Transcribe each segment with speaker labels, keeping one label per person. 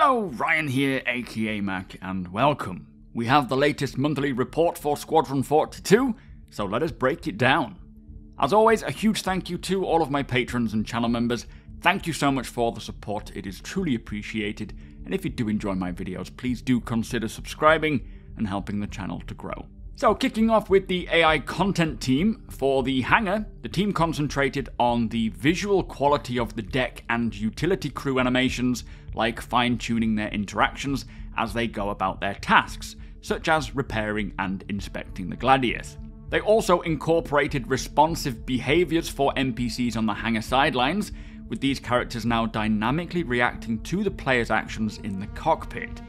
Speaker 1: Hello, Ryan here, aka Mac, and welcome. We have the latest monthly report for Squadron 42, so let us break it down. As always, a huge thank you to all of my patrons and channel members. Thank you so much for the support, it is truly appreciated, and if you do enjoy my videos, please do consider subscribing and helping the channel to grow. So, kicking off with the AI content team, for the hangar, the team concentrated on the visual quality of the deck and utility crew animations, like fine-tuning their interactions as they go about their tasks, such as repairing and inspecting the Gladius. They also incorporated responsive behaviors for NPCs on the hangar sidelines, with these characters now dynamically reacting to the player's actions in the cockpit.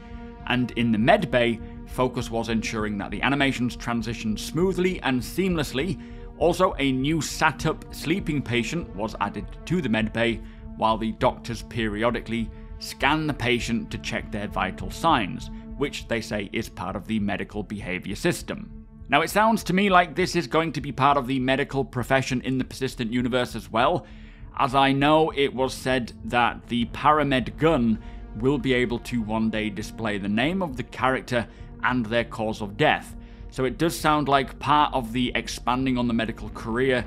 Speaker 1: And in the medbay, focus was ensuring that the animations transitioned smoothly and seamlessly. Also, a new sat-up sleeping patient was added to the medbay, while the doctors periodically scan the patient to check their vital signs, which they say is part of the medical behavior system. Now, it sounds to me like this is going to be part of the medical profession in the persistent universe as well, as I know it was said that the paramed gun will be able to one day display the name of the character and their cause of death. So it does sound like part of the expanding on the medical career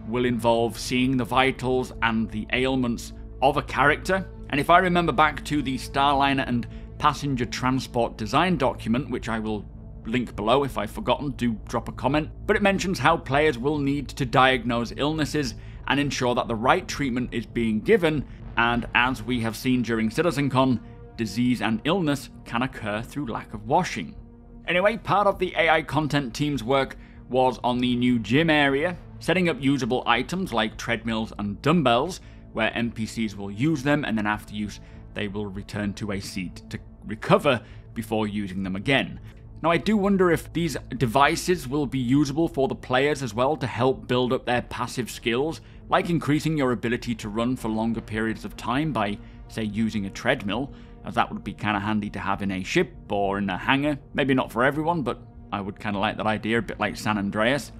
Speaker 1: will involve seeing the vitals and the ailments of a character. And if I remember back to the Starliner and passenger transport design document, which I will link below if I've forgotten, do drop a comment, but it mentions how players will need to diagnose illnesses and ensure that the right treatment is being given, and as we have seen during CitizenCon, disease and illness can occur through lack of washing. Anyway, part of the AI content team's work was on the new gym area, setting up usable items like treadmills and dumbbells, where NPCs will use them and then after use they will return to a seat to recover before using them again. Now, I do wonder if these devices will be usable for the players as well to help build up their passive skills, like increasing your ability to run for longer periods of time by, say, using a treadmill, as that would be kind of handy to have in a ship or in a hangar. Maybe not for everyone, but I would kind of like that idea, a bit like San Andreas.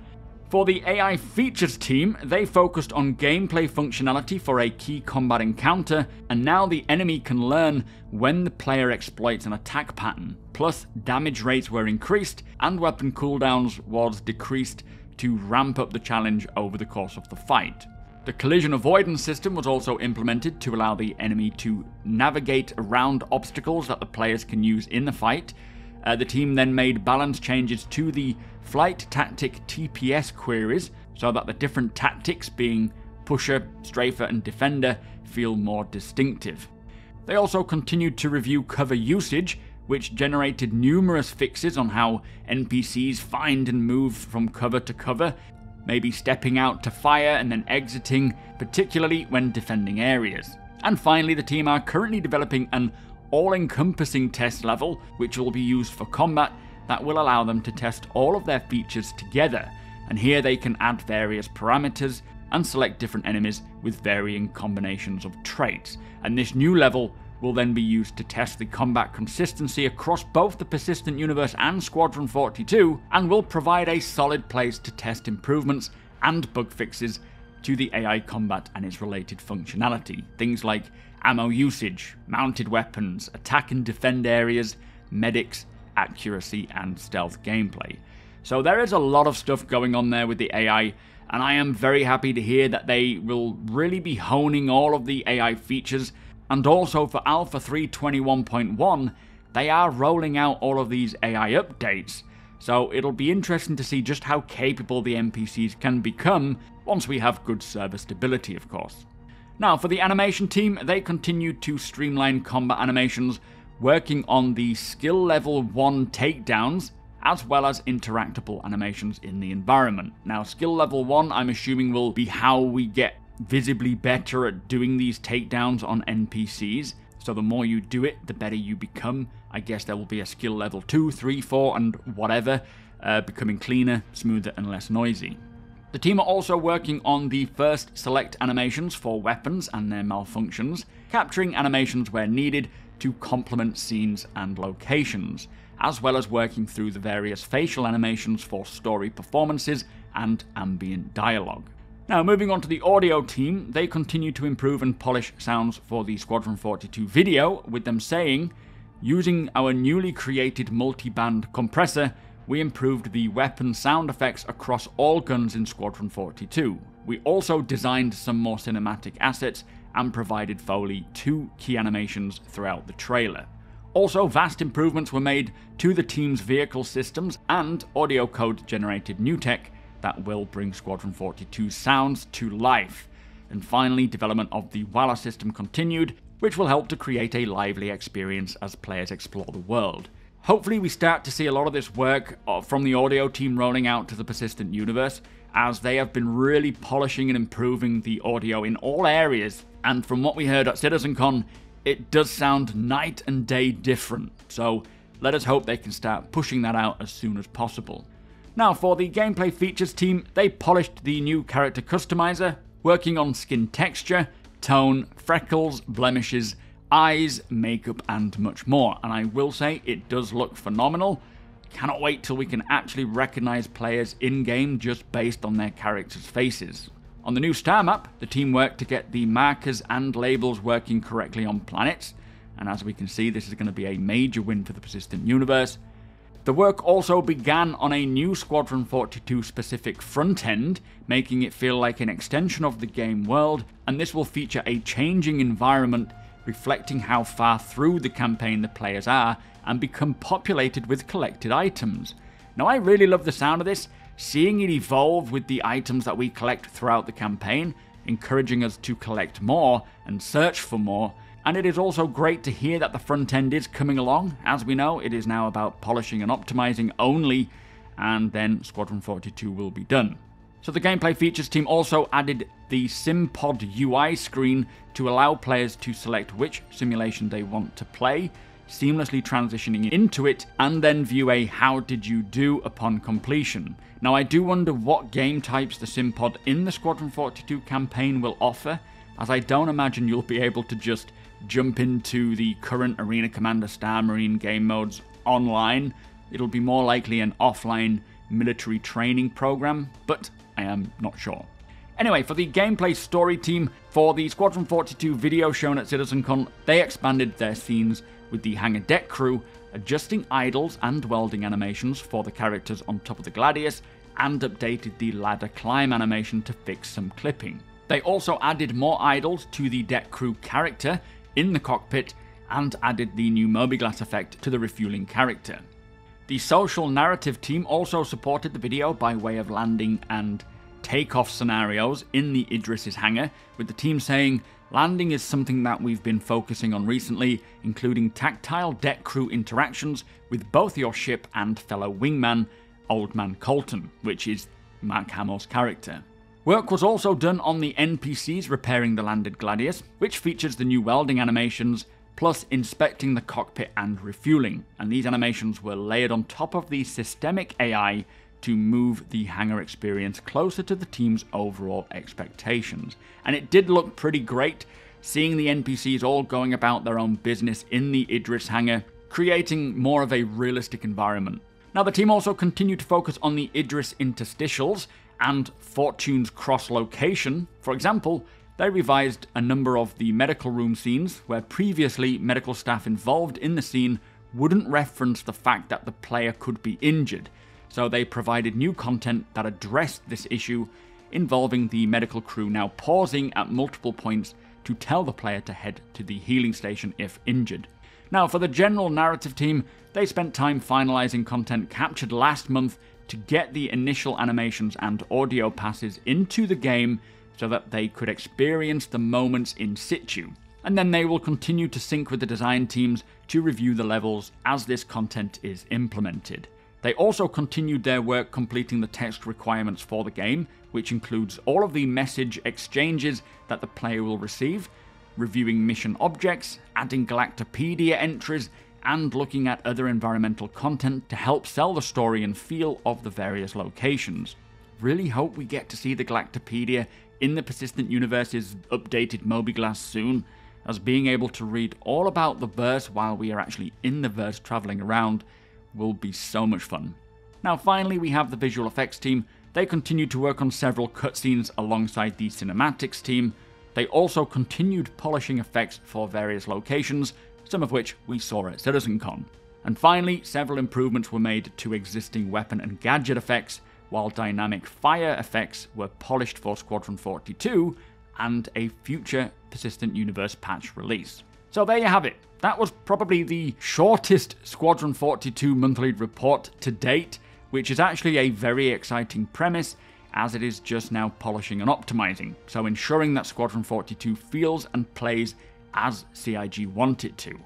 Speaker 1: For the AI features team, they focused on gameplay functionality for a key combat encounter, and now the enemy can learn when the player exploits an attack pattern. Plus, damage rates were increased, and weapon cooldowns was decreased to ramp up the challenge over the course of the fight. The collision avoidance system was also implemented to allow the enemy to navigate around obstacles that the players can use in the fight. The team then made balance changes to the flight tactic TPS queries so that the different tactics, being pusher, strafer and defender, feel more distinctive. They also continued to review cover usage, which generated numerous fixes on how NPCs find and move from cover to cover, maybe stepping out to fire and then exiting, particularly when defending areas. And finally, the team are currently developing an all-encompassing test level, which will be used for combat, that will allow them to test all of their features together. And here they can add various parameters and select different enemies with varying combinations of traits. And this new level will then be used to test the combat consistency across both the Persistent Universe and Squadron 42, and will provide a solid place to test improvements and bug fixes to the AI combat and its related functionality. Things like ammo usage, mounted weapons, attack and defend areas, medics, accuracy and stealth gameplay. So there is a lot of stuff going on there with the AI, and I am very happy to hear that they will really be honing all of the AI features. And also for Alpha 3.21.1, they are rolling out all of these AI updates, so it'll be interesting to see just how capable the NPCs can become once we have good server stability, of course. Now, for the animation team, they continued to streamline combat animations, working on the skill level 1 takedowns, as well as interactable animations in the environment. Now, skill level 1, I'm assuming, will be how we get visibly better at doing these takedowns on NPCs. So the more you do it, the better you become. I guess there will be a skill level 2, 3, 4, and whatever, becoming cleaner, smoother, and less noisy. The team are also working on the first select animations for weapons and their malfunctions, capturing animations where needed to complement scenes and locations, as well as working through the various facial animations for story performances and ambient dialogue. Now, moving on to the audio team, they continue to improve and polish sounds for the Squadron 42 video, with them saying, using our newly created multi-band compressor, we improved the weapon sound effects across all guns in Squadron 42. We also designed some more cinematic assets and provided Foley 2 key animations throughout the trailer. Also, vast improvements were made to the team's vehicle systems and audio code generated new tech that will bring Squadron 42's sounds to life. And finally, development of the Walla system continued, which will help to create a lively experience as players explore the world. Hopefully we start to see a lot of this work from the audio team rolling out to the persistent universe, as they have been really polishing and improving the audio in all areas, and from what we heard at CitizenCon, it does sound night and day different, so let us hope they can start pushing that out as soon as possible. Now, for the gameplay features team, they polished the new character customizer, working on skin texture, tone, freckles, blemishes, eyes, makeup, and much more. And I will say, it does look phenomenal. Cannot wait till we can actually recognize players in-game just based on their characters' faces. On the new STARMAP, the team worked to get the markers and labels working correctly on planets, and as we can see, this is going to be a major win for the persistent universe. The work also began on a new Squadron 42 specific front end, making it feel like an extension of the game world, and this will feature a changing environment reflecting how far through the campaign the players are and become populated with collected items. Now, I really love the sound of this, seeing it evolve with the items that we collect throughout the campaign, encouraging us to collect more and search for more. And it is also great to hear that the front end is coming along. As we know, it is now about polishing and optimizing only, and then Squadron 42 will be done. So the gameplay features team also added the SimPod UI screen to allow players to select which simulation they want to play, seamlessly transitioning into it, and then view a how did you do upon completion. Now, I do wonder what game types the SimPod in the Squadron 42 campaign will offer, as I don't imagine you'll be able to just jump into the current Arena Commander Star Marine game modes online. It'll be more likely an offline military training program, but I am not sure. Anyway, for the gameplay story team, for the Squadron 42 video shown at CitizenCon, they expanded their scenes with the hangar deck crew, adjusting idles and welding animations for the characters on top of the Gladius, and updated the ladder climb animation to fix some clipping. They also added more idles to the deck crew character in the cockpit, and added the new Mobiglass effect to the refueling character. The social narrative team also supported the video by way of landing and takeoff scenarios in the Idris' hangar, with the team saying, landing is something that we've been focusing on recently, including tactile deck crew interactions with both your ship and fellow wingman, Old Man Colton, which is Mark Hamill's character. Work was also done on the NPCs repairing the landed Gladius, which features the new welding animations, plus inspecting the cockpit and refueling, and these animations were layered on top of the systemic AI to move the hangar experience closer to the team's overall expectations. And it did look pretty great, seeing the NPCs all going about their own business in the Idris hangar, creating more of a realistic environment. Now, the team also continued to focus on the Idris interstitials and Fortune's cross-location. For example, they revised a number of the medical room scenes where previously medical staff involved in the scene wouldn't reference the fact that the player could be injured, so they provided new content that addressed this issue, involving the medical crew now pausing at multiple points to tell the player to head to the healing station if injured. Now, for the general narrative team, they spent time finalizing content captured last month to get the initial animations and audio passes into the game so that they could experience the moments in situ. And then they will continue to sync with the design teams to review the levels as this content is implemented. They also continued their work completing the text requirements for the game, which includes all of the message exchanges that the player will receive, reviewing mission objects, adding Galactopedia entries, and looking at other environmental content to help sell the story and feel of the various locations. Really hope we get to see the Galactopedia in the Persistent Universe's updated Mobiglass soon, as being able to read all about the verse while we are actually in the verse travelling around will be so much fun. Now finally, we have the visual effects team They continued to work on several cutscenes alongside the cinematics team. They also continued polishing effects for various locations, some of which we saw at CitizenCon. And finally, several improvements were made to existing weapon and gadget effects, while dynamic fire effects were polished for Squadron 42 and a future Persistent Universe patch release. So there you have it. That was probably the shortest Squadron 42 monthly report to date, which is actually a very exciting premise, as it is just now polishing and optimizing, so ensuring that Squadron 42 feels and plays as CIG want it to.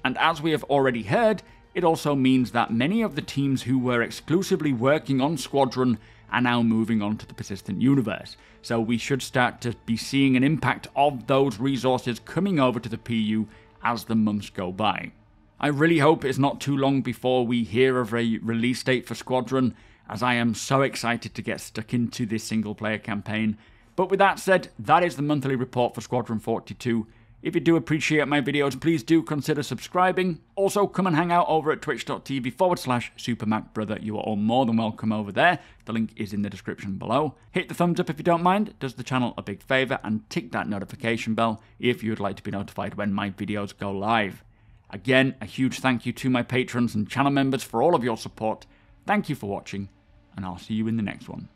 Speaker 1: And as we have already heard, it also means that many of the teams who were exclusively working on Squadron are now moving on to the Persistent Universe, so we should start to be seeing an impact of those resources coming over to the PU as the months go by. I really hope it's not too long before we hear of a release date for Squadron, as I am so excited to get stuck into this single player campaign. But with that said, that is the monthly report for Squadron 42. If you do appreciate my videos, please do consider subscribing. Also, come and hang out over at twitch.tv/supermacbrother. You are all more than welcome over there. The link is in the description below. Hit the thumbs up if you don't mind. It does the channel a big favour. And tick that notification bell if you would like to be notified when my videos go live. Again, a huge thank you to my patrons and channel members for all of your support. Thank you for watching, and I'll see you in the next one.